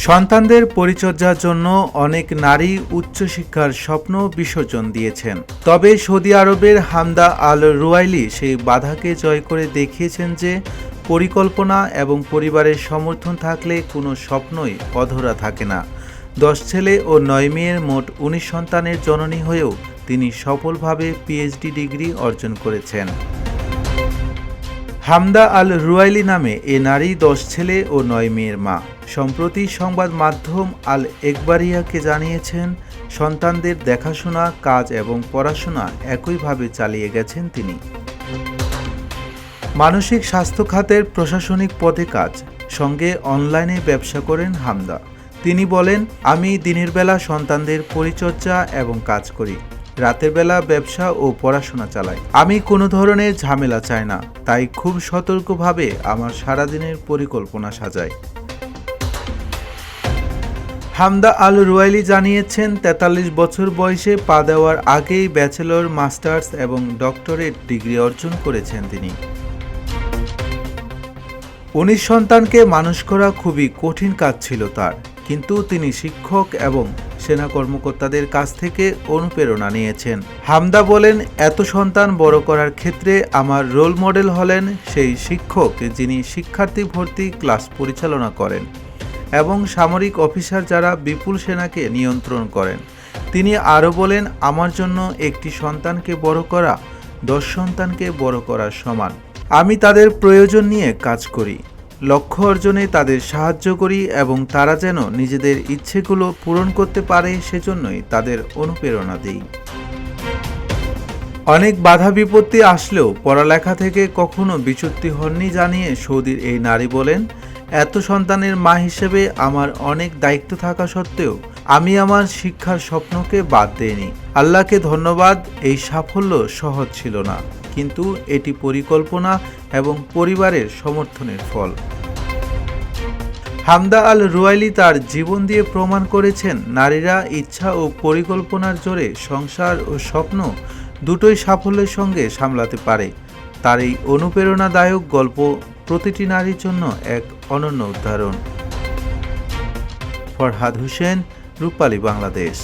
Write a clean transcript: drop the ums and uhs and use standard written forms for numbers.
সন্তানদের পরিচর্যার জন্য অনেক নারী উচ্চশিক্ষার স্বপ্ন বিসর্জন দিয়েছেন। তবে সৌদি আরবের হামদা আল রুয়াইলি সেই বাধাকে জয় করে দেখিয়েছেন যে পরিকল্পনা এবং পরিবারের সমর্থন থাকলে কোনো স্বপ্নই অধরা থাকে না। 10 ছেলে ও 9 মেয়ের মোট 19 সন্তানের জননী হয়েও তিনি সফলভাবে পিএইচডি ডিগ্রি অর্জন করেছেন। হামদা আল রুয়াইলি নামে এ নারী 10 ছেলে ও 9 মেয়ের মা। সম্প্রতি সংবাদ মাধ্যম আল একবারিয়াকে জানিয়েছেন, সন্তানদের দেখাশোনা, কাজ এবং পড়াশোনা একইভাবে চালিয়ে গেছেন তিনি। মানসিক স্বাস্থ্য খাতের প্রশাসনিক পদে কাজ, সঙ্গে অনলাইনে ব্যবসা করেন হামদা। তিনি বলেন, আমি দিনের বেলা সন্তানদের পরিচর্যা এবং কাজ করি, রাতের বেলা ব্যবসা ও পড়াশোনা চালাই। আমি কোনো ধরনের ঝামেলা চাই না, তাই খুব সতর্কভাবে আমার সারাদিনের পরিকল্পনা সাজাই। হামদা আল রুয়াইলি জানিয়েছেন, 43 বছর বয়সে পা দেওয়ার আগেই ব্যাচেলর, মাস্টার্স এবং ডক্টরেট ডিগ্রি অর্জন করেছেন তিনি। 19 সন্তানকে মানুষ করা খুবই কঠিন কাজ ছিল তার, কিন্তু তিনি শিক্ষক এবং সেনা কর্মকর্তাদের কাছ থেকে অনুপ্রেরণা নিয়েছেন। হামদা বলেন, এত সন্তান বড় করার ক্ষেত্রে আমার রোল মডেল হলেন সেই শিক্ষক যিনি শিক্ষার্থী ভর্তি ক্লাস পরিচালনা করেন এবং সামরিক অফিসার যারা বিপুল সেনাকে নিয়ন্ত্রণ করেন। তিনি আরও বলেন, আমার জন্য একটি সন্তানকে বড় করা 10 সন্তানকে বড় করার সমান। আমি তাদের প্রয়োজন নিয়ে কাজ করি, লক্ষ্য অর্জনে তাদের সাহায্য করি এবং তারা যেন নিজেদের ইচ্ছেগুলো পূরণ করতে পারে সেজন্যই তাদের অনুপ্রেরণা দিই। অনেক বাধা বিপত্তি আসলেও পড়ালেখা থেকে কখনো বিচ্যুতি হননি জানিয়ে সৌদির এই নারী বলেন, এত সন্তানের মা হিসেবে আমার অনেক দায়িত্ব থাকা সত্ত্বেও আমি আমার শিক্ষার স্বপ্নকে বাদ দেইনি। আল্লাহকে ধন্যবাদ, এই সাফল্য সহজ ছিল না, কিন্তু এটি পরিকল্পনা এবং পরিবারের সমর্থনের ফল। হামদা আল রুয়াইলি তার জীবন দিয়ে প্রমাণ করেছেন, নারীরা ইচ্ছা ও পরিকল্পনার জোরে সংসার ও স্বপ্ন দুটোই সাফল্যের সঙ্গে সামলাতে পারে। তার এই অনুপ্রেরণাদায়ক গল্প প্রতিটি নারীর জন্য এক অনন্য উদাহরণ। ফরহাদ হোসেন, রূপালী বাংলাদেশ।